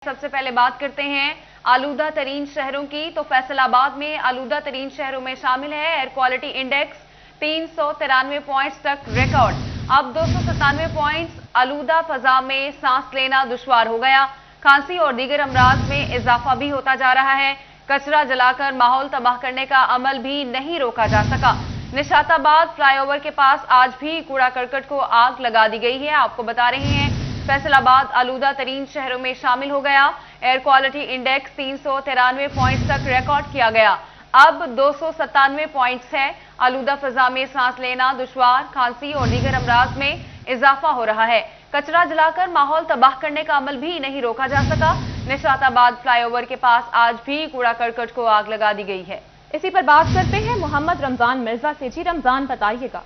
सबसे पहले बात करते हैं आलूदा तरीन शहरों की। तो फैसलाबाद में आलूदा तरीन शहरों में शामिल है। एयर क्वालिटी इंडेक्स 393 पॉइंट्स तक रिकॉर्ड। अब 297 पॉइंट्स। आलूदा फजा में सांस लेना दुश्वार हो गया। खांसी और दीगर अमराज में इजाफा भी होता जा रहा है। कचरा जलाकर माहौल तबाह करने का अमल भी नहीं रोका जा सका। निशाताबाद फ्लाईओवर के पास आज भी कूड़ा करकट को आग लगा दी गई है। आपको बता रहे हैं फैसलाबाद आलूदा तरीन शहरों में शामिल हो गया। एयर क्वालिटी इंडेक्स 393 पॉइंट्स तक रिकॉर्ड किया गया। अब 297 पॉइंट्स है। आलूदा फजा में सांस लेना दुश्वार, खांसी और दीगर अमराज में इजाफा हो रहा है। कचरा जलाकर माहौल तबाह करने का अमल भी नहीं रोका जा सका। निशाताबाद फ्लाईओवर के पास आज भी कूड़ा करकट को आग लगा दी गई है। इसी पर बात करते हैं मोहम्मद रमजान मिर्जा से। जी रमजान, बताइएगा।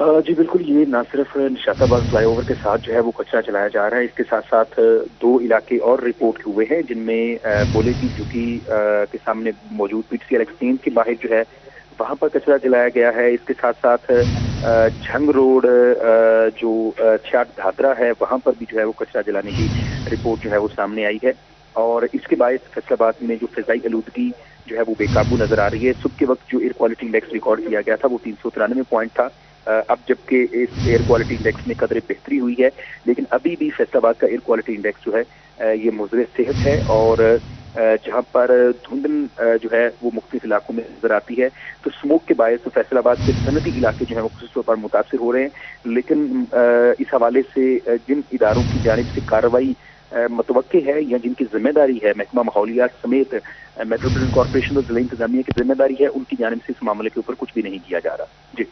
जी बिल्कुल, ये ना सिर्फ निशाताबाद फ्लाईओवर के साथ जो है वो कचरा चलाया जा रहा है, इसके साथ साथ दो इलाके और रिपोर्ट हुए हैं जिनमें बोले की झुकी के सामने मौजूद पीटीसीएल एक्सचेंज के बाहर जो है वहां पर कचरा जलाया गया है। इसके साथ साथ झंग रोड जो छियाट धादरा है वहां पर भी जो है वो कचरा जलाने की रिपोर्ट जो है वो सामने आई है। और इसके बायस फैसलाबाद में जो फिजाई आलूदगी जो है वो बेकाबू नजर आ रही है। सुबह के वक्त जो एयर क्वालिटी इंडेक्स रिकॉर्ड किया गया था वो 393 पॉइंट था। अब जबकि इस एयर क्वालिटी इंडेक्स में कदर बेहतरी हुई है, लेकिन अभी भी फैसलाबाद का एयर क्वालिटी इंडेक्स जो है ये मुज़र सेहत है। और जहां पर धुंधन जो है वो मुख्तलिफ इलाकों में नजर आती है, तो स्मोक के बायस तो फैसलाबाद के सनती इलाके जो है वो खास तौर पर मुतासिर हो रहे हैं। लेकिन इस हवाले से जिन इदारों की जानिब से कार्रवाई मतवक्के है या जिनकी जिम्मेदारी है, महकमा माहौलियात समेत मेट्रोपॉलिटन कॉर्पोरेशन और जिला इंतजामिया की जिम्मेदारी है, उनकी जानिब से इस मामले के ऊपर कुछ भी नहीं किया जा रहा। जी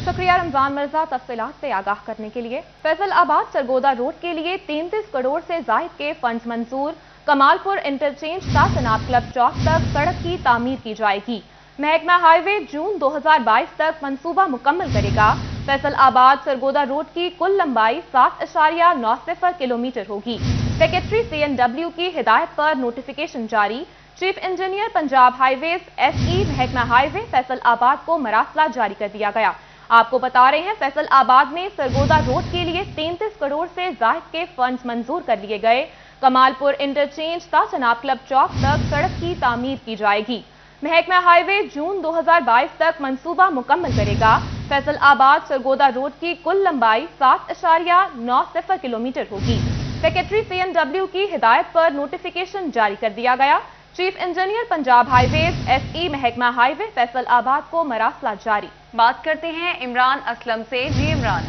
शुक्रिया रमजान मिर्जा तफसीलात से आगाह करने के लिए। फैसलाबाद सरगोदा रोड के लिए 33 करोड़ से जायद के फंड मंजूर। कमालपुर इंटरचेंज से सनाब क्लब चौक तक सड़क की तामीर की जाएगी। महकमा हाईवे जून 2022 तक मंसूबा मुकम्मल करेगा। फैसलाबाद सरगोदा रोड की कुल लंबाई 7.90 किलोमीटर होगी। सेक्रेटरी CNW की हिदायत पर नोटिफिकेशन जारी। Chief engineer Punjab highways SE महकमा हाईवे फैसलाबाद को मरासला जारी कर दिया गया। आपको बता रहे हैं फैसलाबाद में सरगोदा रोड के लिए 33 करोड़ से जायद के फंड्स मंजूर कर लिए गए। कमालपुर इंटरचेंज से चनाब क्लब चौक तक सड़क की तामीर की जाएगी। महकमा हाईवे जून 2022 तक मंसूबा मुकम्मल करेगा। फैसलाबाद सरगोदा रोड की कुल लंबाई 7.90 किलोमीटर होगी। सेक्रेटरी CNW की हिदायत पर नोटिफिकेशन जारी कर दिया गया। Chief engineer Punjab highways SE महकमा हाईवे फैसलाबाद को मरासला जारी। बात करते हैं इमरान असलम से। जी इमरान।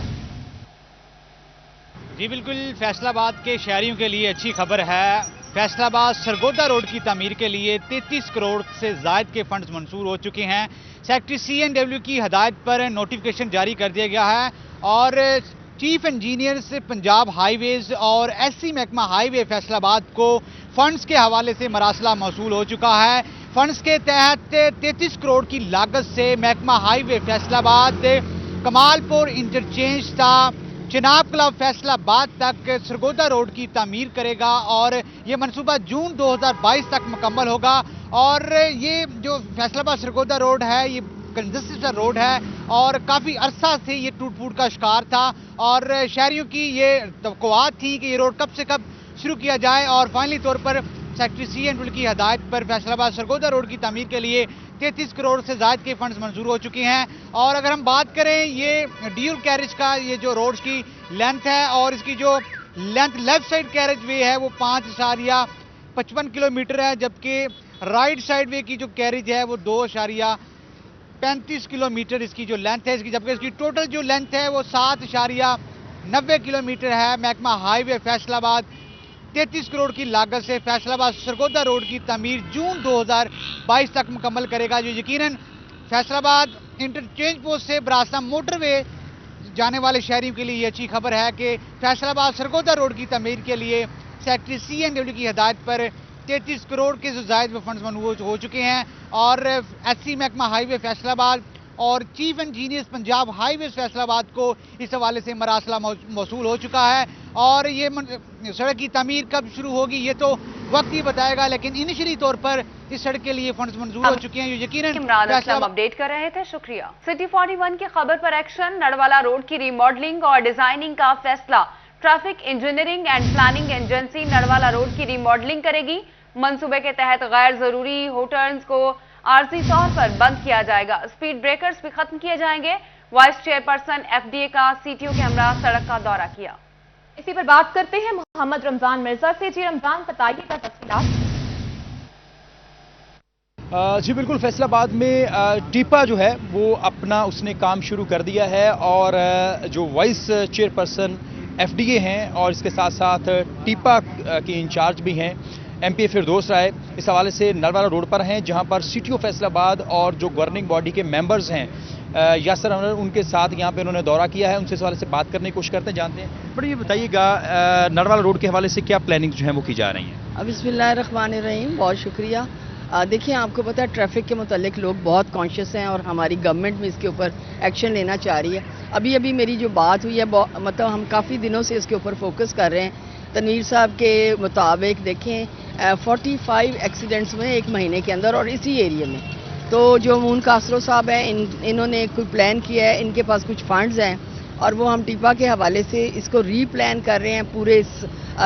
जी बिल्कुल, फैसलाबाद के शहरियों के लिए अच्छी खबर है। फैसलाबाद सरगोदा रोड की तामीर के लिए 33 करोड़ से जायद के फंड्स मंजूर हो चुके हैं। सेक्रेटरी CNW की हदायत पर नोटिफिकेशन जारी कर दिया गया है और चीफ इंजीनियर से पंजाब हाईवेज और SE महकमा हाईवे फैसलाबाद को फंड्स के हवाले से मरासला मौसूल हो चुका है। फंड्स के तहत 33 करोड़ की लागत से महकमा हाईवे फैसलाबाद कमालपुर इंटरचेंज था चिनाब क्लब फैसलाबाद तक सरगोदा रोड की तामीर करेगा और ये मनसूबा जून 2022 तक मुकम्मल होगा। और ये जो फैसलाबाद सरगोदा रोड है ये कंजस्टेड रोड है और काफ़ी अरसा से ये टूट फूट का शिकार था और शहरियों की ये तवक्कुआत थी कि ये रोड कब से कब शुरू किया जाए। और फाइनली तौर पर सेक्रेटरी CNW की हदायत पर फैसलाबाद सरगोदा रोड की तामीर के लिए 33 करोड़ से जायद के फंड्स मंजूर हो चुके हैं। और अगर हम बात करें ये ड्यूल कैरेज का ये जो रोड की लेंथ है और इसकी जो length left side carriage way है वो 5.55 किलोमीटर है, जबकि राइट साइड वे की जो कैरेज है वो 2.35 किलोमीटर इसकी जो लेंथ है इसकी, जबकि इसकी टोटल जो लेंथ है वो 7.90 किलोमीटर है। महकमा हाईवे फैसलाबाद 33 करोड़ की लागत से फैसलाबाद सरगोदा रोड की तामीर जून 2022 तक मुकम्मल करेगा, जो यकीनन फैसलाबाद इंटरचेंज पोस्ट से बरास्ता मोटरवे जाने वाले शहरियों के लिए ये अच्छी खबर है कि फैसलाबाद सरगोदा रोड की तामीर के लिए सेक्रेटरी CNW की हिदायत पर 33 करोड़ के जो जायद फंड्स मंजूर हो चुके हैं। और SE महकमा हाईवे फैसलाबाद और chief engineer Punjab highway Faisalabad को इस हवाले से मरासला मौसूल हो चुका है। और ये सड़क की तामीर कब शुरू होगी ये तो वक्त ही बताएगा, लेकिन इनिशियली तौर पर इस सड़क के लिए फंड्स मंजूर हो चुके हैं। ये यकीनन इमरान असलम अपडेट कर रहे थे, शुक्रिया। सिटी 41 की खबर पर एक्शन। नड़वाला रोड की रीमॉडलिंग और डिजाइनिंग का फैसला। Traffic engineering and planning agency Narwala road की रीमॉडलिंग करेगी। मंसूबे के तहत गैर जरूरी हो टर्न्स को आरजी तौर पर बंद किया जाएगा। स्पीड ब्रेकर्स भी खत्म किए जाएंगे। वाइस चेयरपर्सन एफडीए का सीटीओ के हमरा सड़क का दौरा किया। इसी पर बात करते हैं मोहम्मद रमजान मिर्जा से। जी रमजान, बताइएगा तफसीलात। जी बिल्कुल, फैसलाबाद में टीपा जो है वो अपना उसने काम शुरू कर दिया है और जो वाइस चेयरपर्सन एफडीए हैं और इसके साथ साथ टीपा के इंचार्ज भी हैं एमपी फिरदौस राय, इस हवाले से नरवाला रोड पर हैं, जहां पर सीटीओ फैसलाबाद और जो गवर्निंग बॉडी के मेंबर्स हैं यासर अनवर, उनके साथ यहां पे उन्होंने दौरा किया है। उनसे इस हवाले से बात करने की कोशिश करते हैं, जानते हैं। बट ये बताइएगा, नरवाला रोड के हवाले से क्या प्लानिंग जो है वो की जा रही है? बिस्मिल्लाहिर्रहमानिर्रहीम, बहुत शुक्रिया। देखिए, आपको पता है ट्रैफिक के मुतालिक लोग बहुत कॉन्शियस हैं और हमारी गवर्नमेंट भी इसके ऊपर एक्शन लेना चाह रही है। अभी मेरी जो बात हुई है, मतलब हम काफ़ी दिनों से इसके ऊपर फोकस कर रहे हैं। तनवीर साहब के मुताबिक देखें 45 एक्सीडेंट्स में एक महीने के अंदर और इसी एरिया में। तो जो मून कासरो साहब हैं, इन्होंने कोई प्लान किया है, इनके पास कुछ फंड्स हैं और वो हम टीपा के हवाले से इसको रीप्लान कर रहे हैं पूरे इस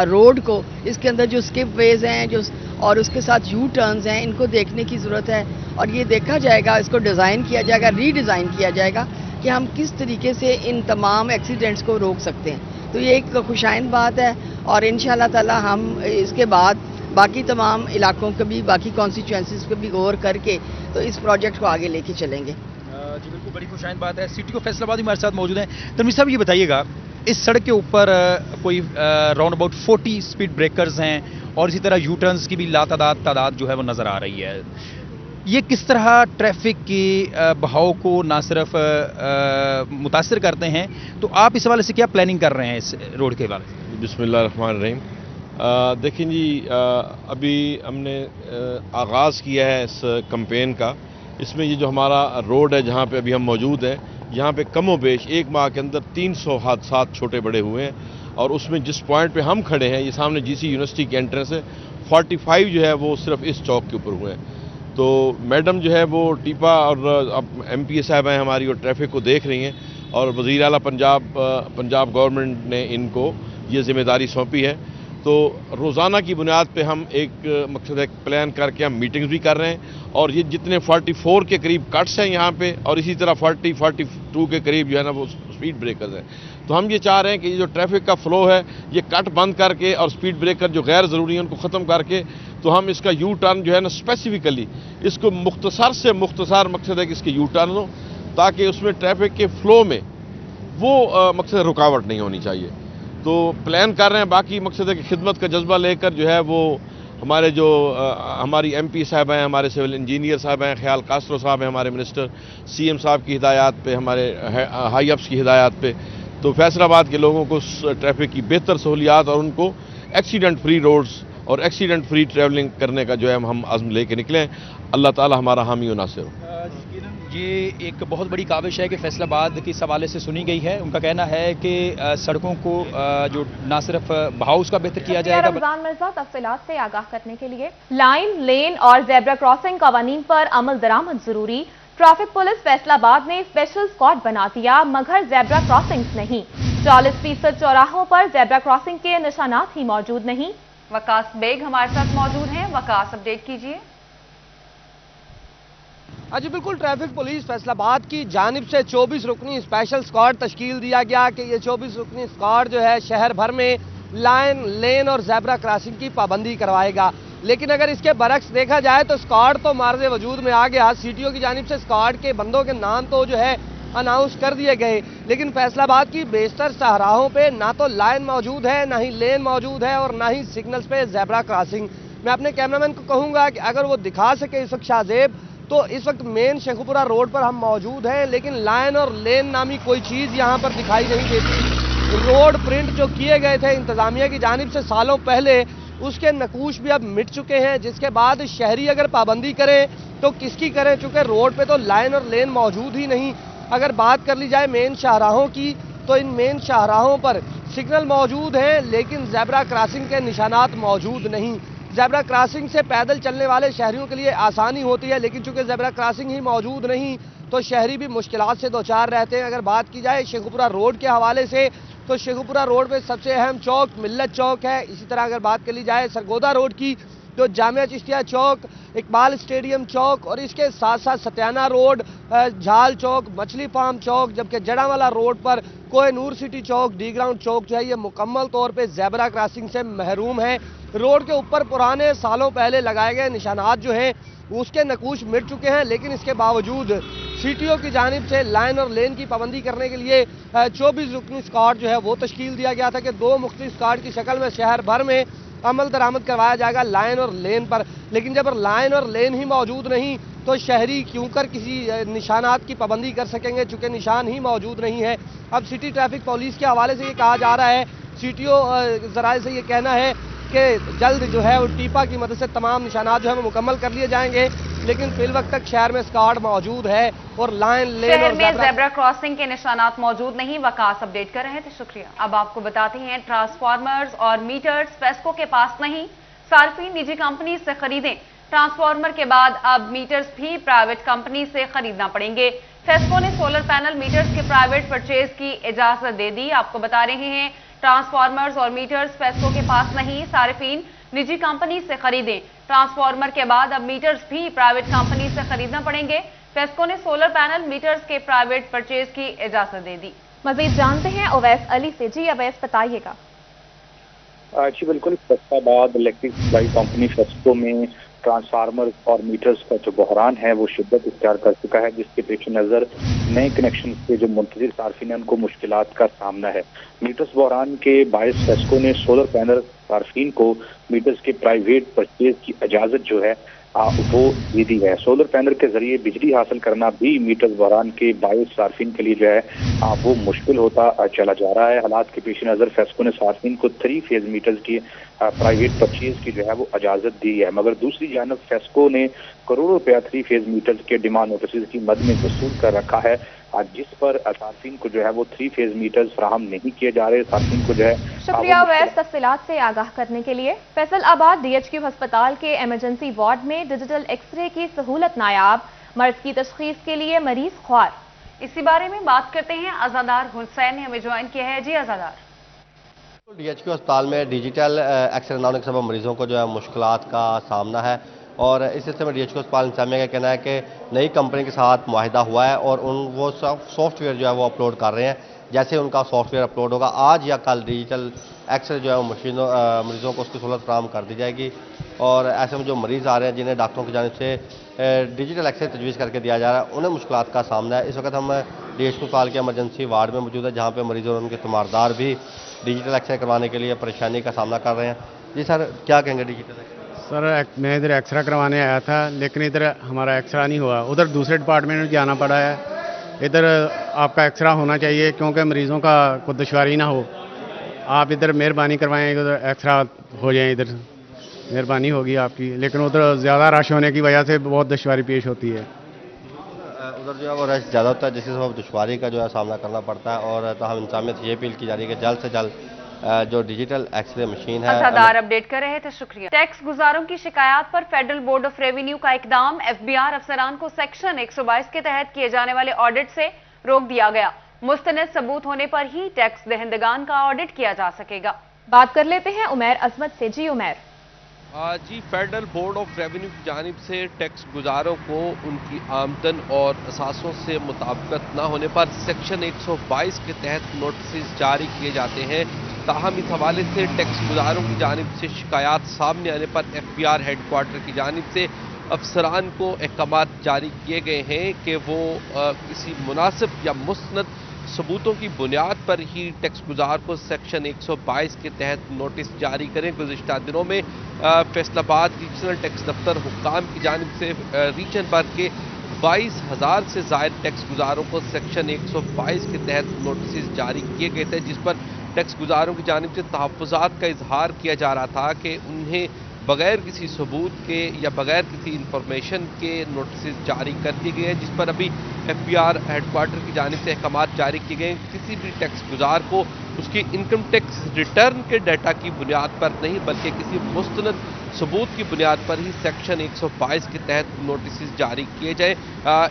रोड को। इसके अंदर जो स्किप वेज हैं जो और उसके साथ यू टर्न्स हैं, इनको देखने की ज़रूरत है और ये देखा जाएगा, इसको डिज़ाइन किया जाएगा, रीडिज़ाइन किया जाएगा कि हम किस तरीके से इन तमाम एक्सीडेंट्स को रोक सकते हैं। तो ये एक खुशाइन बात है और इंशाअल्लाह ताला हम इसके बाद बाकी तमाम इलाकों को भी, बाकी कॉन्स्टिट्यूएंसीज को भी गौर करके तो इस प्रोजेक्ट को आगे लेके चलेंगे। जी बिल्कुल, बड़ी खुशाइन बात है। सीटीओ फैसलाबाद हमारे साथ मौजूद हैं। तनवीर साहब, ये बताइएगा, इस सड़क के ऊपर कोई राउंड अबाउट 40 स्पीड ब्रेकर्स हैं और इसी तरह यू टर्न्स की भी तादाद जो है वो नज़र आ रही है। ये किस तरह ट्रैफिक के बहाव को ना सिर्फ मुतासर करते हैं, तो आप इस हवाले से क्या प्लानिंग कर रहे हैं इस रोड के हवाले से? बिस्मिल्लाहिर्रहमानिर्रहीम। देखिए जी, अभी हमने आगाज़ किया है इस कैंपेन का। इसमें ये जो हमारा रोड है जहाँ पे अभी हम मौजूद हैं, यहाँ पे कमो बेश एक माह के अंदर 300 हादसात छोटे बड़े हुए हैं और उसमें जिस पॉइंट पे हम खड़े हैं, ये सामने जीसी यूनिवर्सिटी के एंट्रेंस है, 45 जो है वो सिर्फ इस चौक के ऊपर हुए हैं। तो मैडम जो है वो टीपा और अब एमपी साहब हैं हमारी, और ट्रैफिक को देख रही हैं और वज़ीर आला पंजाब गवर्नमेंट ने इनको ये जिम्मेदारी सौंपी है। तो रोज़ाना की बुनियाद पे हम एक मकसद एक प्लान करके हम मीटिंग्स भी कर रहे हैं और ये जितने 44 के करीब कट्स हैं यहाँ पे और इसी तरह 42 के करीब जो है ना वो स्पीड ब्रेकर्स हैं। तो हम ये चाह रहे हैं कि ये जो ट्रैफिक का फ़्लो है ये कट बंद करके और स्पीड ब्रेकर जो गैर ज़रूरी हैं उनको ख़त्म करके तो हम इसका यू टर्न जो है ना स्पेसिफिकली इसको मुख्तसर से मुख्तसर मकसद है कि इसके यू टर्न हो ताकि उसमें ट्रैफिक के फ़्लो में वो मकसद रुकावट नहीं होनी चाहिए। तो प्लान कर रहे हैं। बाकी मकसद है कि खिदमत का जज्बा लेकर जो है वो हमारे जो हमारी एमपी साहब हैं, हमारे सिविल इंजीनियर साहब हैं, ख्याल कासरो साहब हैं, हमारे मिनिस्टर सीएम साहब की हिदायत पे, हमारे हाई अप्स की हिदायत पे, तो फैसलाबाद के लोगों को ट्रैफिक की बेहतर सहूलियात और उनको एक्सीडेंट फ्री रोड्स और एक्सीडेंट फ्री ट्रैवलिंग करने का जो है हम अज़्म लेके निकले हैं। अल्लाह ताला हमारा हामी व नासिर हो। ये एक बहुत बड़ी काविश है कि फैसलाबाद के इस हवाले से सुनी गई है। उनका कहना है कि सड़कों को जो ना सिर्फ बहाव उसका बेहतर किया जाएगा। रमजान मिर्जा, तफसीलात से आगाह करने के लिए। लाइन, लेन और जेब्रा क्रॉसिंग कवानीन पर अमल दरामद जरूरी। ट्रैफिक पुलिस फैसलाबाद ने स्पेशल स्क्वाड बना दिया, मगर जेब्रा क्रॉसिंग्स नहीं। 40% चौराहों पर जेब्रा क्रॉसिंग के निशानात ही मौजूद नहीं। वकास बेग हमारे साथ मौजूद हैं। वकास, अपडेट कीजिए। जी बिल्कुल, ट्रैफिक पुलिस फैसलाबाद की जानिब से 24 रुकनी स्पेशल स्क्वाड तश्कील दिया गया कि ये 24 रुकनी स्क्वाड जो है शहर भर में लाइन, लेन और जेब्रा क्रॉसिंग की पाबंदी करवाएगा। लेकिन अगर इसके बरक्स देखा जाए तो स्क्वाड तो मार्ज वजूद में आ गया। सीटीओ की जानिब से स्क्वाड के बंदों के नाम तो जो है अनाउंस कर दिए गए, लेकिन फैसलाबाद की बेशतर शाहराहों पे ना तो लाइन मौजूद है, ना ही लेन मौजूद है और ना ही सिग्नल्स पे जेब्रा क्रॉसिंग। मैं अपने कैमरामैन को कहूँगा कि अगर वो दिखा सके इस वक्त शाहजेब, तो इस वक्त मेन शेखुपुरा रोड पर हम मौजूद हैं, लेकिन लाइन और लेन नामी कोई चीज़ यहाँ पर दिखाई नहीं देती। रोड प्रिंट जो किए गए थे इंतज़ामिया की जानिब से सालों पहले, उसके नकूश भी अब मिट चुके हैं, जिसके बाद शहरी अगर पाबंदी करें तो किसकी करें, चूँकि रोड पे तो लाइन और लेन मौजूद ही नहीं। अगर बात कर ली जाए मेन शाहराहों की, तो इन मेन शाहराहों पर सिग्नल मौजूद हैं लेकिन जेब्रा क्रॉसिंग के निशानात मौजूद नहीं। जेब्रा क्रॉसिंग से पैदल चलने वाले शहरियों के लिए आसानी होती है, लेकिन चूंकि जेब्रा क्रॉसिंग ही मौजूद नहीं तो शहरी भी मुश्किलात से दो चार रहते हैं। अगर बात की जाए शेखुपुरा रोड के हवाले से, तो शेखुपुरा रोड पे सबसे अहम चौक मिल्लत चौक है। इसी तरह अगर बात कर ली जाए सरगोदा रोड की तो जामिया चिश्तिया चौक, इकबाल स्टेडियम चौक और इसके साथ साथ सत्याना रोड, झाल चौक, मछली फार्म चौक, जबकि जड़ावाला रोड पर कोहिनूर सिटी चौक, डी ग्राउंड चौक जो है ये मुकम्मल तौर पे ज़ेब्रा क्रॉसिंग से महरूम है। रोड के ऊपर पुराने सालों पहले लगाए गए निशानात जो हैं उसके नकूश मिट चुके हैं, लेकिन इसके बावजूद सीटीओ की जानिब से लाइन और लेन की पाबंदी करने के लिए 24 रुकनी स्क्वाड जो है वो तश्कील दिया गया था कि 2 मुख्तलिफ स्क्वाड की शक्ल में शहर भर में अमल दरामद करवाया जाएगा लाइन और लेन पर। लेकिन जब लाइन और लेन ही मौजूद नहीं तो शहरी क्यों कर किसी निशानात की पाबंदी कर सकेंगे, चूँकि निशान ही मौजूद नहीं है। अब सिटी ट्रैफिक पुलिस के हवाले से ये कहा जा रहा है, सीटीओ ज़राए से ये कहना है कि जल्द जो है वो टीपा की मदद से तमाम निशानात जो है वो मुकम्मल कर लिए जाएंगे, लेकिन फिल वक्त तक शहर में स्क्वाड मौजूद है और लाइन लेन शहर में ज़ेब्रा क्रॉसिंग के निशानात मौजूद नहीं। वकास अपडेट कर रहे थे, शुक्रिया। अब आपको बताते हैं ट्रांसफार्मर्स और मीटर्स फेस्को के पास नहीं, सार्फिन निजी कंपनी से खरीदें। ट्रांसफार्मर के बाद अब मीटर्स भी प्राइवेट कंपनी से खरीदना पड़ेंगे। फेस्को ने सोलर पैनल मीटर्स के प्राइवेट परचेज की इजाजत दे दी। आपको बता रहे हैं ट्रांसफार्मर्स और मीटर्स फेस्को के पास नहीं, सार्फिन निजी कंपनी से खरीदें। ट्रांसफार्मर के बाद अब मीटर्स भी प्राइवेट कंपनी से खरीदना पड़ेंगे। फेस्को ने सोलर पैनल मीटर्स के प्राइवेट परचेज की इजाजत दे दी। मजीद जानते हैं अवैस अली से। जी अवैस, बताइएगा। जी बिल्कुल, Faisalabad electric supply company FESCO में ट्रांसफार्मर और मीटर्स का जो बहरान है वो शिद्दत इख्तियार कर चुका है, जिसके पेश नज़र नए कनेक्शन के जो मुंतज़िर सार्फिन हैं उनको मुश्किलात का सामना है। मीटर्स बहरान के बायस फेस्को ने सोलर पैनल सार्फिन को मीटर्स के प्राइवेट परचेज की इजाज़त जो है वो दे दी है। सोलर पैनल के जरिए बिजली हासिल करना भी मीटर्स बहरान के बायस सार्फिन के लिए जो है वो मुश्किल होता चला जा रहा है। हालात के पेश नज़र फेस्को ने सार्फिन को 3 फेज मीटर्स की प्राइवेट परचेज की जो है वो इजाज़त दी है, मगर दूसरी जानब फेस्को ने करोड़ों रुपया 3 फेज मीटर्स के डिमांड नोटिस की मद में वसूल कर रखा है, जिस पर सार्फिन को जो है वो 3 फेज मीटर्स फराहम नहीं किए जा रहे। सार्फिन को जो है शुक्रिया अवैस तफसीलात से आगाह करने के लिए। फैसलाबाद DHQ अस्पताल के इमरजेंसी वार्ड में डिजिटल एक्सरे की सहूलत नायाब, मर्ज की तशखीस के लिए मरीज ख्वार। इसी बारे में बात करते हैं, अज़ादार हुसैन ने हमें ज्वाइन किया है। जी अज़ादार। DHQ अस्पताल में डिजिटल एक्सरे न होने के सबब मरीजों को जो है मुश्किलात का सामना है और इस सिलसिले में DHQ अस्पताल इंतजामिया का कहना है कि नई कंपनी के साथ मुआहिदा हुआ है और वो सॉफ्टवेयर जो है वो अपलोड कर रहे हैं। जैसे उनका सॉफ्टवेयर अपलोड होगा आज या कल डिजिटल एक्सरे जो है वो मरीजों को उसकी सहूलत फराहम कर दी जाएगी और ऐसे में जो मरीज़ आ रहे हैं जिन्हें डॉक्टरों की जानिब से डिजिटल एक्सरे तजवीज़ करके दिया जा रहा है उन्हें मुश्किलात का सामना है। इस वक्त हम DHQ अस्पताल के इमरजेंसी वार्ड में मौजूद है, जहाँ पर मरीज़ और उनके तीमारदार भी डिजिटल एक्सरे करवाने के लिए परेशानी का सामना कर रहे हैं। जी सर, क्या कहेंगे डिजिटल एक्सरे? सर मैं इधर एक्सरा करवाने आया था, लेकिन इधर हमारा एक्सरा नहीं हुआ, उधर दूसरे डिपार्टमेंट में जाना पड़ा है। इधर आपका एक्सरा होना चाहिए क्योंकि मरीज़ों का कोई दुश्वारी ना हो। आप इधर मेहरबानी करवाएं, इधर एक्सरा हो जाए, इधर मेहरबानी होगी आपकी। लेकिन उधर ज़्यादा रश होने की वजह से बहुत दुश्वारी पेश होती है। उधर जो है वो रश ज़्यादा होता है जिससे सबब दुश्वारी का जो है सामना करना पड़ता है और तमाम इंतजामिया से ये अपील की जा रही है कि जल्द से जल्द जो डिजिटल एक्सरे मशीन है। अज़ादार अपडेट कर रहे थे, शुक्रिया। टैक्स गुजारों की शिकायत पर फेडरल बोर्ड ऑफ रेवेन्यू का इकदाम, FBR अफसरान को सेक्शन 122 के तहत किए जाने वाले ऑडिट से रोक दिया गया। मुस्तनद सबूत होने पर ही टैक्स दहंदगान का ऑडिट किया जा सकेगा। बात कर लेते हैं उमैर अजमत से। जी उमैर। जी, फेडरल बोर्ड ऑफ रेवेन्यू की जानिब से टैक्स गुजारों को उनकी आमदन और असासों से मुताबिकत न होने पर सेक्शन 122 के तहत नोटिस जारी किए जाते हैं। ताहम इस हवाले से टैक्स गुजारों की जानिब से शिकायत सामने आने पर FBR हेडक्वार्टर की जानिब से अफसरान को अहकामात जारी किए गए हैं कि वो किसी मुनासिब या मुस्तनद सबूतों की बुनियाद पर ही टैक्स गुजार को सेक्शन 122 के तहत नोटिस जारी करें। गुज़िश्ता दिनों में फैसलाबाद रीजनल टैक्स दफ्तर हुक्काम की जानिब से रीजन भर के 22,000 से ज़ायद टैक्स गुजारों को सेक्शन 122 के तहत नोटिस जारी किए गए थे, जिस पर टैक्स गुजारों की जानिब से तहफ़्फ़ुज़ात का इजहार किया जा रहा था कि उन्हें बगैर किसी सबूत के या बगैर किसी इंफॉर्मेशन के नोटिस जारी कर दिए गए हैं, जिस पर अभी FBR हेडक्वार्टर की जानिब से अहकामात जारी किए गए हैं। किसी भी टैक्स गुजार को उसकी इनकम टैक्स रिटर्न के डाटा की बुनियाद पर नहीं बल्कि किसी मुस्तनद सबूत की बुनियाद पर ही सेक्शन 122 के तहत नोटिस जारी किए जाए।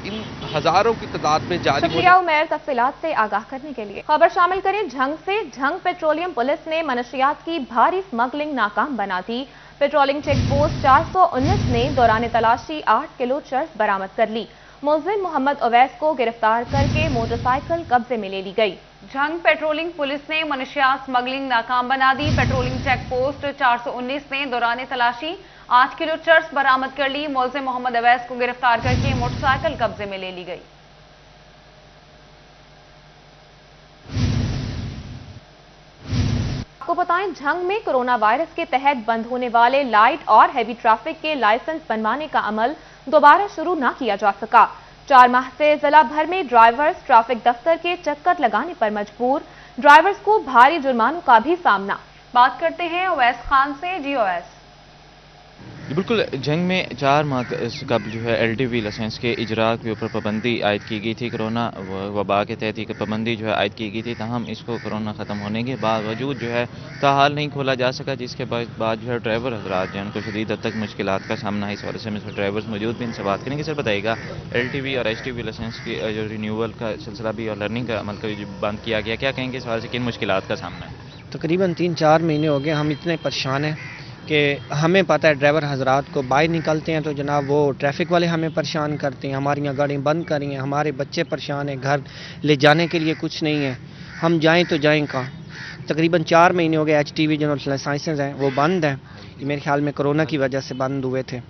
इन हजारों की तादाद में जारी शुक्रिया उमैर तफसीलात से आगाह करने के लिए। खबर शामिल करें झंग से। झंग पेट्रोलियम पुलिस ने मनशियात की भारी स्मगलिंग नाकाम बना दी। पेट्रोलिंग चेक पोस्ट 419 ने दौरान तलाशी 8 किलो चर्स बरामद कर ली। मुलजिम मोहम्मद अवैस को गिरफ्तार करके मोटरसाइकिल कब्जे में ले ली गई। झंग पेट्रोलिंग पुलिस ने मनशियात स्मगलिंग नाकाम बना दी। पेट्रोलिंग चेक पोस्ट 419 ने दौरान तलाशी 8 किलो चर्स बरामद कर ली। मुलजिम मोहम्मद अवैस को गिरफ्तार करके मोटरसाइकिल कब्जे में ले ली गई। आपको बताएं, झंग में कोरोना वायरस के तहत बंद होने वाले लाइट और हैवी ट्रैफिक के लाइसेंस बनवाने का अमल दोबारा शुरू न किया जा सका। 4 माह से जिला भर में ड्राइवर्स ट्रैफिक दफ्तर के चक्कर लगाने पर मजबूर। ड्राइवर्स को भारी जुर्मानों का भी सामना। बात करते हैं ओवैस खान से। जी ओवैस। बिल्कुल, झंग में 4 माह कबल जो है LTV लाइसेंस के इजरा के ऊपर पाबंदी आयद की गई थी। कोरोना वबा के तहत एक पाबंदी जो है आयद की गई थी, ताहम इसको कोरोना ख़त्म होने के बावजूद जो है ताहाल नहीं खोला जा सका, जिसके बाद जो है ड्राइवर हजरात जो है उनको शदीद हद तक मुश्किलात का सामना है। इस वाले से ड्राइवर्स मौजूद भी इनसे बात करेंगे। सर बताइएगा, LTV और HTV लाइसेंस की जो रिन्यूअल का सिलसिला भी और लर्निंग का अमल का बंद किया गया, क्या कहेंगे इस वाले से, किन मुश्किलात का सामना है? तकरीबन 3-4 महीने हो गए हम इतने परेशान हैं कि हमें पता है ड्राइवर हजरात को बाहर निकलते हैं तो जनाब वो ट्रैफिक वाले हमें परेशान करते हैं, हमारी गाड़ियाँ बंद करी हैं, हमारे बच्चे परेशान हैं, घर ले जाने के लिए कुछ नहीं है, हम जाएं तो जाएं कहाँ। तकरीबन 4 महीने हो गए HTV जो लाइसेंस हैं वो बंद हैं। ये मेरे ख्याल में कोरोना की वजह से बंद हुए थे।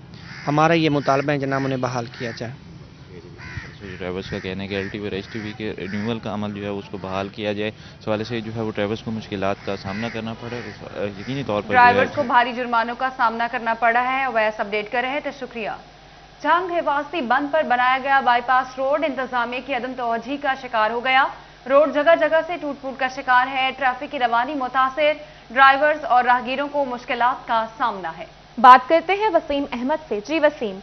हमारा ये मुतालबा है जनाब उन्हें बहाल किया जाए। ड्राइवर्स का कहना है कि LTV और HTV के रिन्यूअल का अमल जो है उसको बहाल किया जाए। इस वाले से जो है वो ड्राइवर्स को मुश्किलात का सामना करना पड़ा है, यकीनी तौर पर ड्राइवर्स को भारी जुर्मानों का सामना करना पड़ा है। वैस अपडेट कर रहे थे, शुक्रिया। झंग हिफाजती बंद पर बनाया गया बाईपास रोड इंतजामिया की अदम तवज्जी का शिकार हो गया। रोड जगह जगह से टूट फूट का शिकार है। ट्रैफिक की रवानी मुतासिर, ड्राइवर्स और राहगीरों को मुश्किलात का सामना है। बात करते हैं वसीम अहमद से। जी वसीम।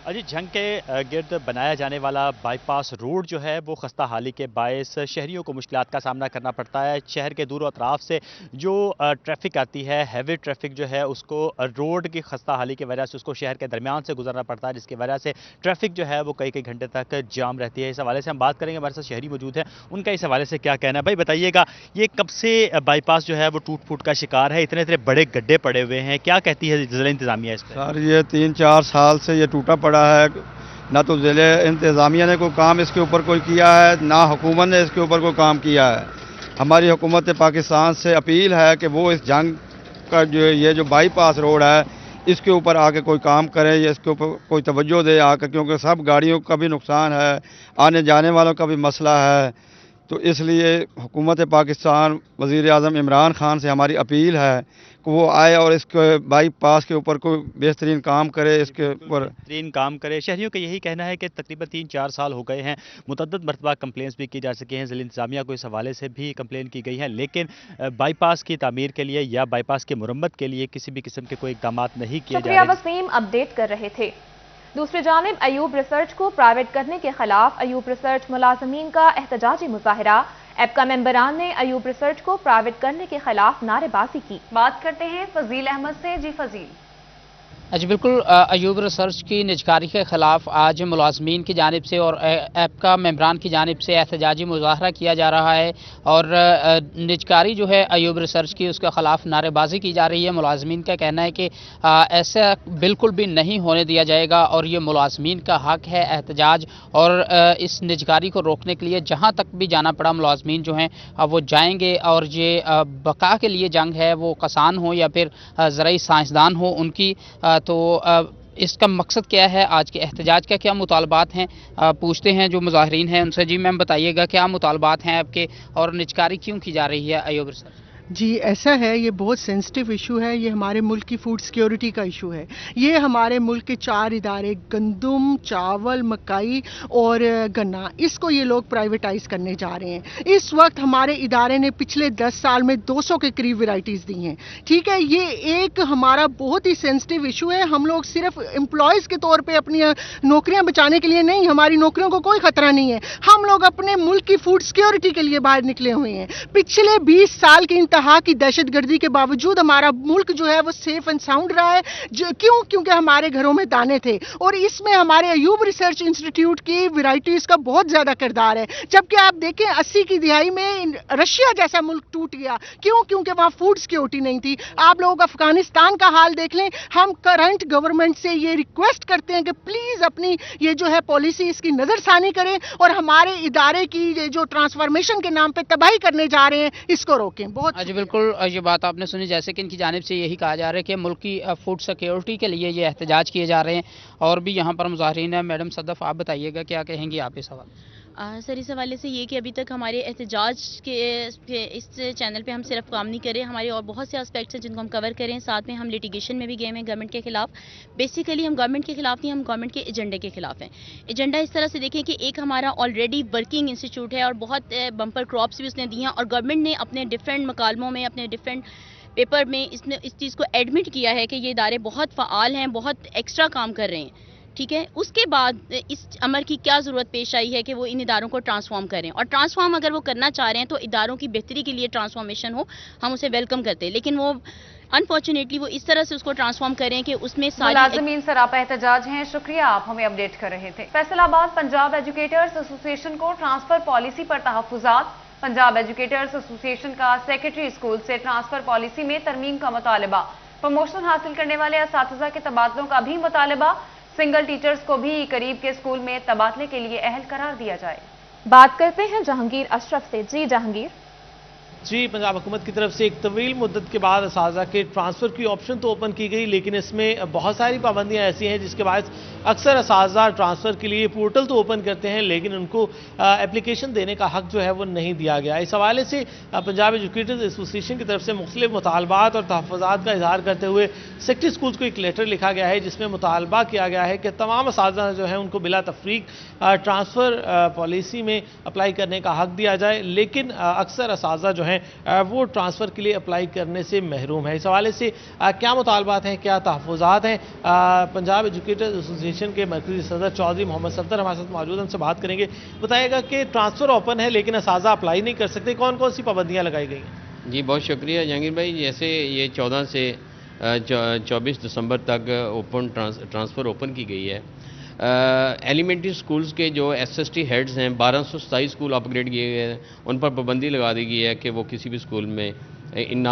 अजी, झंग के गिर्द बनाया जाने वाला बाईपास रोड जो है वो खस्ता हाली के बायस शहरियों को मुश्किलात का सामना करना पड़ता है। शहर के दूर अतराफ से जो ट्रैफिक आती है, हैवी ट्रैफिक जो है उसको रोड की खस्ता हाली की वजह से उसको शहर के दरमियान से गुजरना पड़ता है, जिसकी वजह से ट्रैफिक जो है वो कई कई घंटे तक जाम रहती है। इस हवाले से हम बात करेंगे, हमारे साथ शहरी मौजूद हैं, उनका इस हवाले से क्या कहना है। भाई बताइएगा, ये कब से बाईपास जो है वो टूट फूट का शिकार है? इतने बड़े गड्ढे पड़े हुए हैं, क्या कहती है जिला इंतजामिया इस पर? सर, ये 3-4 साल से ये टूटा पड़ा है। ना तो ज़िले इंतज़ामिया ने कोई काम इसके ऊपर कोई किया है, ना हुकूमत ने इसके ऊपर कोई काम किया है। हमारी हुकूमत पाकिस्तान से अपील है कि वो इस जंग का जो बाईपास रोड है इसके ऊपर आके कोई काम करे, या इसके ऊपर कोई तवज्जो दे आकर, क्योंकि सब गाड़ियों का भी नुकसान है, आने जाने वालों का भी मसला है। तो इसलिए हुकूमत पाकिस्तान वज़ीर आज़म इमरान खान से हमारी अपील है कि वो आए और इसके बाईपास के ऊपर कोई बेहतरीन काम करे, इसके ऊपर बेहतरीन काम करे। शहरियों का यही कहना है कि तकरीबन 3-4 साल हो गए हैं, मुतअद्दिद मरतबा कंप्लेंट्स भी की जा सकी हैं, ज़िला इंतज़ामिया को इस हवाले से भी कंप्लेन की गई है, लेकिन बाईपास की तामीर के लिए या बाईपास की मुरम्मत के लिए किसी भी किस्म के कोई इक़दाम नहीं किए जा रहे। वसीम अपडेट कर रहे थे। दूसरी जानिब अयूब रिसर्च को प्राइवेट करने के खिलाफ अयूब रिसर्च मुलाजमीन का एहतजाजी मुजाहरा। एपका मेंबरान ने अयूब रिसर्च को प्राइवेट करने के खिलाफ नारेबाजी की। बात करते हैं फजील अहमद से। जी फजील। जी बिल्कुल, अयूब रिसर्च की निजकारी के खिलाफ आज मुलाजमीन की जानिब से और एपका मेंबरान की जानिब से एहतजाजी मुजाहरा किया जा रहा है और निजकारी जो है अयूब रिसर्च की उसके खिलाफ नारेबाजी की जा रही है। मुलाजमीन का कहना है कि ऐसा बिल्कुल भी नहीं होने दिया जाएगा और ये मुलाजमीन का हक है एहतजाज, और इस निजकारी को रोकने के लिए जहाँ तक भी जाना पड़ा मुलाजमीन जो हैं वो जाएंगे। और ये बका के लिए जंग है, वो किसान हो या फिर ज़राई साइंसदान हो, उनकी तो इसका मकसद क्या है, आज के एहतजाज का क्या मुतालबात हैं, पूछते हैं जो मुजाहिरीन हैं उनसे। जी मैम बताइएगा, क्या मुतालबात हैं आपके और निजकारी क्यों की जा रही है अयूब रिसर्च? جی ایسا ہے، یہ بہت سینسٹیو ایشو ہے، یہ ہمارے ملک کی فوڈ سیکیورٹی کا ایشو ہے. یہ ہمارے ملک کے 4 ادارے گندم، چاول، مکئی اور گنا، اس کو یہ لوگ پرائیویٹائز کرنے جا رہے ہیں. اس وقت ہمارے ادارے نے پچھلے 10 سال میں 200 کے قریب ویرائٹیز دی ہیں. ٹھیک ہے، یہ ایک ہمارا بہت ہی سینسٹیو ایشو ہے. ہم لوگ صرف امپلائیز کے طور پہ اپنی نوکریاں بچانے کے لیے نہیں، ہماری نوکریوں کو کوئی خطرہ نہیں ہے. ہم لوگ اپنے ملک کی فوڈ سیکیورٹی کے لیے باہر نکلے ہوئے ہیں. پچھلے 20 سال کی انتہا کی دہشت گردی کے باوجود ہمارا ملک جو ہے وہ سیف اینڈ ساؤنڈ رہا ہے. کیونکہ ہمارے گھروں میں دانے تھے، اور اس میں ہمارے ایوب ریسرچ انسٹیٹیوٹ کی ویرائٹیز کا بہت زیادہ کردار ہے. جبکہ آپ دیکھیں 80 کی دہائی میں رشیا جیسا ملک ٹوٹ گیا. کیونکہ وہاں فوڈ سیکیورٹی نہیں تھی. آپ لوگ افغانستان کا حال دیکھ لیں. ہم کرنٹ گورنمنٹ سے یہ ریکویسٹ کرتے ہیں کہ پلیز اپنی یہ جو ہے پالیسی اس کی نظر ثانی کریں، اور ہمارے ادارے کی جو ٹرانسفارمیشن کے نام پہ تباہی کرنے جا رہے ہیں اس کو روکیں. بہت جی بالکل، یہ بات آپ نے سنی، جیسے کہ ان کی جانب سے یہی کہا جا رہا ہے کہ ملک کی فوڈ سیکیورٹی کے لیے یہ احتجاج کیے جا رہے ہیں. اور بھی یہاں پر مظاہرین ہیں. میڈم صدف، آپ بتائیے گا کیا کہیں گی آپ اس سوال؟ سر اس حوالے سے یہ کہ ابھی تک ہمارے احتجاج کے اس چینل پہ ہم صرف کام نہیں کریں، ہمارے اور بہت سے اسپیکٹس ہیں جن کو ہم کور کریں. ساتھ میں ہم لیٹیگیشن میں بھی گئے ہیں گورنمنٹ کے خلاف. بیسیکلی ہم گورنمنٹ کے خلاف نہیں، ہم گورنمنٹ کے ایجنڈے کے خلاف ہیں. ایجنڈا اس طرح سے دیکھیں کہ ایک ہمارا آلریڈی ورکنگ انسٹیٹیوٹ ہے اور بہت بمپر کراپس بھی اس نے دی ہیں، اور گورنمنٹ نے اپنے ڈفرینٹ مکالموں میں، اپنے ڈفرینٹ پیپر میں اس نے اس چیز کو ایڈمٹ کیا ہے کہ یہ ادارے بہت فعال ہیں، بہت ایکسٹرا کام کر رہے ہیں. ٹھیک ہے، اس کے بعد اس امر کی کیا ضرورت پیش آئی ہے کہ وہ ان اداروں کو ٹرانسفارم کریں، اور ٹرانسفارم اگر وہ کرنا چاہ رہے ہیں تو اداروں کی بہتری کے لیے ٹرانسفارمیشن ہو، ہم اسے ویلکم کرتے ہیں. لیکن وہ انفارچونیٹلی وہ اس طرح سے اس کو ٹرانسفارم کریں کہ اس میں ملازمین سراپا احتجاج ہیں. شکریہ، آپ ہمیں اپڈیٹ کر رہے تھے. فیصل آباد پنجاب ایجوکیٹرز ایسوسی ایشن کو ٹرانسفر پالیسی پر تحفظات. پنجاب ایجوکیٹرز ایسوسی ایشن کا سیکرٹری اسکول سے ٹرانسفر پالیسی میں ترمیم کا مطالبہ. پروموشن حاصل کرنے والے اساتذہ کے تبادلوں کا بھی مطالبہ. سنگل ٹیچرز کو بھی قریب کے اسکول میں تبادلے کے لیے اہل قرار دیا جائے. بات کرتے ہیں جہانگیر اشرف سے. جی جہانگیر. جی، پنجاب حکومت کی طرف سے ایک طویل مدت کے بعد اساتذہ کے ٹرانسفر کی آپشن تو اوپن کی گئی، لیکن اس میں بہت ساری پابندیاں ایسی ہیں جس کے باعث اکثر اساتذہ ٹرانسفر کے لیے پورٹل تو اوپن کرتے ہیں لیکن ان کو اپلیکیشن دینے کا حق جو ہے وہ نہیں دیا گیا. اس حوالے سے پنجاب ایجوکیٹرز ایسوسی ایشن کی طرف سے مختلف مطالبات اور تحفظات کا اظہار کرتے ہوئے سیکٹری اسکولز کو ایک لیٹر لکھا گیا ہے جس میں مطالبہ کیا گیا ہے کہ تمام اساتذہ جو ہیں ان کو بلا تفریق ٹرانسفر پالیسی میں اپلائی کرنے کا حق دیا جائے، لیکن اکثر اساتذہ جو ہیں وہ ٹرانسفر کے لیے اپلائی کرنے سے محروم ہے. اس حوالے سے کیا مطالبات ہیں، کیا تحفظات ہیں، پنجاب ایجوکیٹرز ایسوسی ایشن کے مرکزی صدر چودھری محمد صفدر ہمارے ساتھ موجود ہیں، ان سے بات کریں گے. بتائے گا کہ ٹرانسفر اوپن ہے لیکن اساتذہ اپلائی نہیں کر سکتے، کون کون سی پابندیاں لگائی گئی ہیں؟ جی بہت شکریہ جہانگیر بھائی. جیسے یہ 14 سے 24 دسمبر تک ٹرانسفر اوپن کی گئی ہے. ایلیمنٹری سکولز کے جو ایس ایس ٹی ہیڈز ہیں 1227 سکول اپ گریڈ کیے گئے ہیں، ان پر پابندی لگا دی گئی ہے کہ وہ کسی بھی سکول میں نہ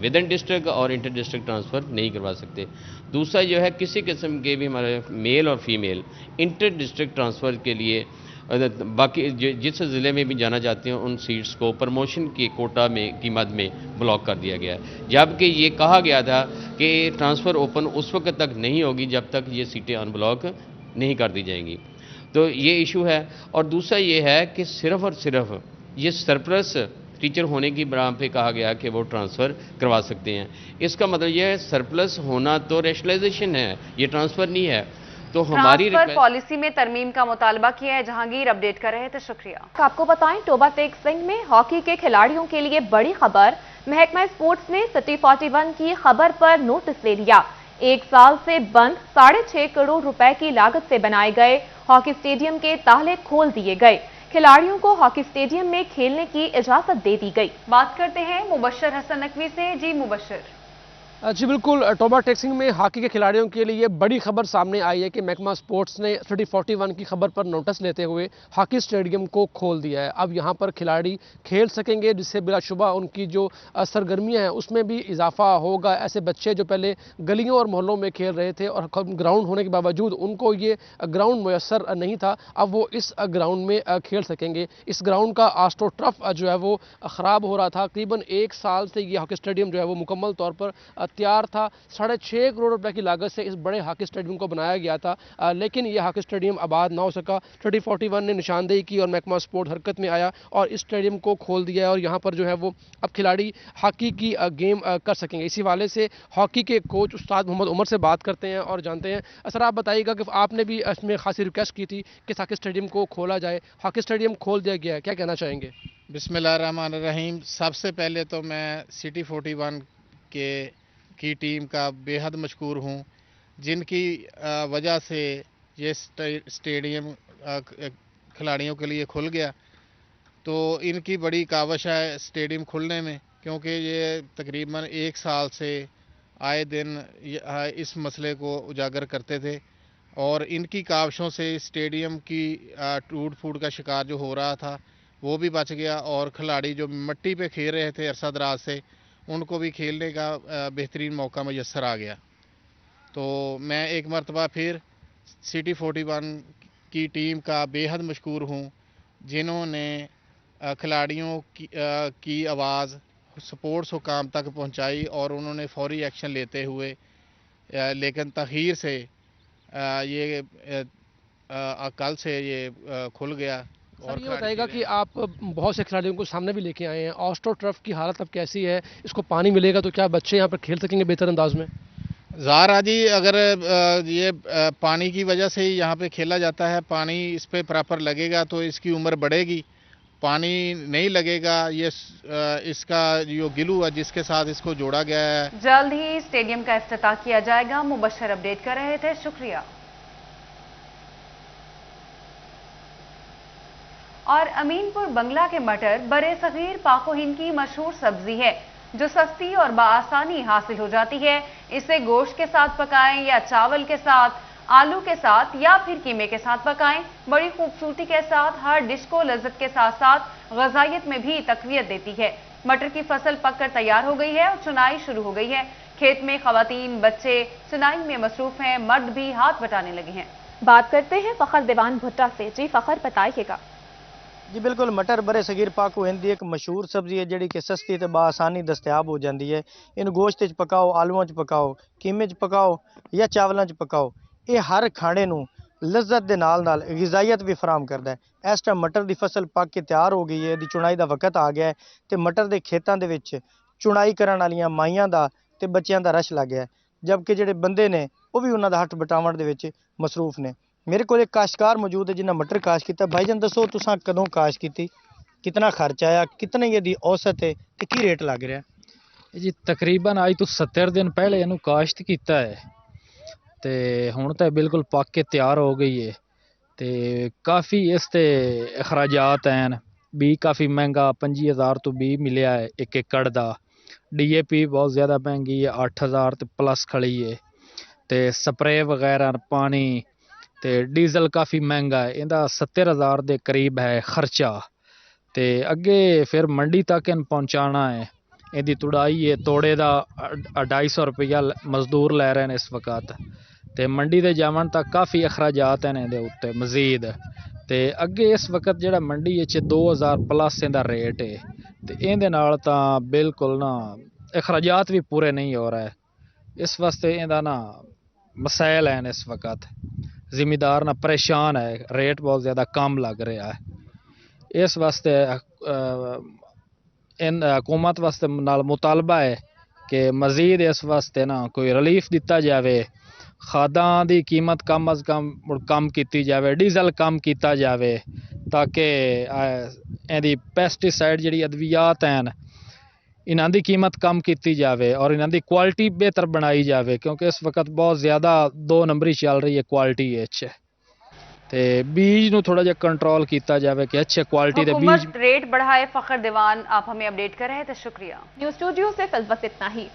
ود ان ڈسٹرکٹ اور انٹر ڈسٹرکٹ ٹرانسفر نہیں کروا سکتے. دوسرا جو ہے کسی قسم کے بھی ہمارے میل اور فیمیل انٹر ڈسٹرکٹ ٹرانسفر کے لیے باقی جس ضلع میں بھی جانا چاہتے ہیں ان سیٹس کو پروموشن کے کوٹا میں کی مد میں بلاک کر دیا گیا ہے، جبکہ یہ کہا گیا تھا کہ ٹرانسفر اوپن اس وقت تک نہیں ہوگی جب تک یہ سیٹیں ان بلاک نہیں کر دی جائیں گی. تو یہ ایشو ہے. اور دوسرا یہ ہے کہ صرف اور صرف یہ سرپلس ٹیچر ہونے کی بنا پہ کہا گیا کہ وہ ٹرانسفر کروا سکتے ہیں. اس کا مطلب یہ ہے سرپلس ہونا تو ریشنلائزیشن ہے، یہ ٹرانسفر نہیں ہے. تو ہماری ٹرانسفر پالیسی میں ترمیم کا مطالبہ کیا ہے. جہانگیر اپڈیٹ کر رہے تھے، شکریہ. آپ کو بتائیں ٹوبہ ٹیک سنگھ میں ہاکی کے کھلاڑیوں کے لیے بڑی خبر. محکمہ اسپورٹس نے سٹی 41 کی خبر پر نوٹس لے لیا. 1 سال سے بند 6.5 کروڑ روپے کی لاگت سے بنائے گئے ہاکی اسٹیڈیم کے تالے کھول دیے گئے. کھلاڑیوں کو ہاکی اسٹیڈیم میں کھیلنے کی اجازت دے دی گئی. بات کرتے ہیں مبشر حسن نقوی سے. جی مبشر. جی بالکل، ٹوبہ ٹیک سنگھ میں ہاکی کے کھلاڑیوں کے لیے بڑی خبر سامنے آئی ہے کہ محکمہ اسپورٹس نے سٹی 41 کی خبر پر نوٹس لیتے ہوئے ہاکی اسٹیڈیم کو کھول دیا ہے. اب یہاں پر کھلاڑی کھیل سکیں گے جس سے بلا شبہ ان کی جو سرگرمیاں ہیں اس میں بھی اضافہ ہوگا. ایسے بچے جو پہلے گلیوں اور محلوں میں کھیل رہے تھے اور گراؤنڈ ہونے کے باوجود ان کو یہ گراؤنڈ میسر نہیں تھا، اب وہ اس گراؤنڈ میں کھیل سکیں گے. اس گراؤنڈ کا آسٹرو ٹرف جو ہے وہ خراب ہو رہا تھا. تقریباً 1 سال سے یہ ہاکی اسٹیڈیم جو ہے وہ مکمل طور پر इख्तियार था। 6.5 करोड़ रुपए की लागत से इस बड़े हॉकी स्टेडियम को बनाया गया था, लेकिन ये हॉकी स्टेडियम आबाद ना हो सका। 3041 ने निशानदेही की और महकमा स्पोर्ट हरकत में आया और इस स्टेडियम को खोल दिया और यहाँ पर जो है वो अब खिलाड़ी हॉकी की गेम कर सकेंगे। इसी वाले से हॉकी के कोच उस्ताद मोहम्मद उमर से बात करते हैं और जानते हैं। सर, आप बताइएगा कि आपने भी इसमें खासी रिक्वेस्ट की थी कि हॉकी स्टेडियम को खोला जाए, हॉकी स्टेडियम खोल दिया गया है, क्या कहना चाहेंगे? बिस्मिल्लाहिर्रहमानिर्रहीम। सबसे पहले तो मैं सिटी 41 की टीम का बेहद मशकूर हूँ, जिनकी वजह से ये स्टेडियम खिलाड़ियों के लिए खुल गया। तो इनकी बड़ी काविश है स्टेडियम खुलने में, क्योंकि ये तकरीबन 1 साल से आए दिन इस मसले को उजागर करते थे और इनकी काविशों से स्टेडियम की टूट फूट का शिकार जो हो रहा था वो भी बच गया और खिलाड़ी जो मिट्टी पे खेल रहे थे अरसा दराज से, उनको भी खेलने का बेहतरीन मौका मैसर आ गया। तो मैं एक मरतबा फिर सिटी 41 की टीम का बेहद मशकूर हूँ, जिन्होंने खिलाड़ियों की आवाज़ स्पोर्ट्स हुकाम तक पहुँचाई और उन्होंने फौरी एक्शन लेते हुए लेकिन तख़ीर से ये कल से ये खुल गया। सर, ये बताइएगा कि आप बहुत से खिलाड़ियों को सामने भी लेके आए हैं, ऑस्ट्रो टर्फ की हालत अब कैसी है? इसको पानी मिलेगा तो क्या बच्चे यहाँ पर खेल सकेंगे बेहतर अंदाज में? ज़ारा जी, अगर ये पानी की वजह से ही यहाँ पे खेला जाता है, पानी इस पे प्रॉपर लगेगा तो इसकी उम्र बढ़ेगी। पानी नहीं लगेगा, ये इसका जो गिलू है जिसके साथ इसको जोड़ा गया है, जल्द ही स्टेडियम का इफ्तिताह किया जाएगा। मुबशर अपडेट कर रहे थे, शुक्रिया। और अमीनपुर बंगला के मटर बरे सगीर पाको हिंद की मशहूर सब्जी है, जो सस्ती और बआसानी हासिल हो जाती है। इसे गोश्त के साथ पकाएं या चावल के साथ, आलू के साथ या फिर कीमे के साथ पकाएं। बड़ी खूबसूरती के साथ हर डिश को लज्जत के साथ साथ ग़िज़ाइयत में भी तक़वियत देती है। मटर की फसल पककर तैयार हो गई है और चुनाई शुरू हो गई है। खेत में ख़वातीन बच्चे चुनाई में मसरूफ हैं, मर्द भी हाथ बटाने लगे हैं। बात करते हैं फ़खर दीवान भुट्टा से। जी फ़खर, बताइएगा। जी बिल्कुल, मटर बरे सगीर पाको हिंद एक मशहूर सब्जी है जिहड़ी कि सस्ती ते बासानी दस्तयाब हो जाती है। इन गोश्त च पकाओ, आलूआं च पकाओ, कीमे च पकाओ या चावलों च पकाओ, ये हर खाने नूं लज्जत दे नाल नाल ग़िज़ाइयत भी फराहम करदा है। इस टाइम मटर की फसल पक के तैयार हो गई है, दी चुनाई का वक्त आ गया है ते मटर के खेतों के विच चुनाई करन वालियां माइयां दा ते बच्चियां दा रश लग गया है, जबकि जिहड़े बंदे ने वो भी उन्हां दा हੱਥ बटावण दे विच मसरूफ ने। मेरे को एक काश्तकार मौजूद है जिन्हें मटर काश किया। भाईजान दसो, तुसां कदों काश की, कितना खर्च आया, कितने ये औसत है ते की रेट लग रहा है? जी तकरीबन आज तो 70 दिन पहले इनू काश्त किया है ते हुण तो बिल्कुल पक के तैयार हो गई है ते काफ़ी इस ते अखराजात हैं। बी काफ़ी महंगा 25,000 तो बी मिलया है 1 एकड़ का। DAP बहुत ज़्यादा महंगी है, 8,000 तो प्लस खड़ी है ते स्प्रे वगैरह पानी ते डीजल काफ़ी महंगा है। इनका 70,000 के करीब है खर्चा ते अगे फिर मंडी तक इन पहुँचाना है। इहदी तुड़ाई है, तोड़े का 250 रुपया मजदूर लै रहे हैं इस वक्त ते मंडी दे जावन तक काफ़ी अखराजात हैं इहदे उत्ते मजीद ते अगे इस वक्त जिहड़ा मंडी 2000 प्लस इहदा रेट है ते इहदे नाल तां बिल्कुल ना अखराजात भी पूरे नहीं हो रहा है। इस वास्ते इहदा ना मसाइल हैं इस वक्त, जिमीदार ना परेशान है, रेट बहुत ज़्यादा कम लग रहा है। इस वास्ते इन हुकूमत वास्ते नाल मुतालबा है कि मजीद इस वास्ते ना कोई रिलीफ दिता जाए, खादां दी कीमत कम अज कम की जाए, डीजल कम किया जाए ताकि इहदी पेस्टिसाइड जिहड़ी अद्वियात हैं इन्हां दी कीमत कम की जाए और इन्हां दी क्वालिटी बेहतर बनाई जाए, क्योंकि इस वक्त बहुत ज़्यादा 2 नंबरी चल रही है क्वालिटी ते बीज नूं थोड़ा जिहा कंट्रोल किया जाए कि अच्छे क्वालिटी दे बीज। रेट बढ़ाए। फ़खर दीवान, आप हमें अपडेट कर रहे थे, शुक्रिया। न्यूज़ स्टूडियो से फिलहाल बस इतना ही।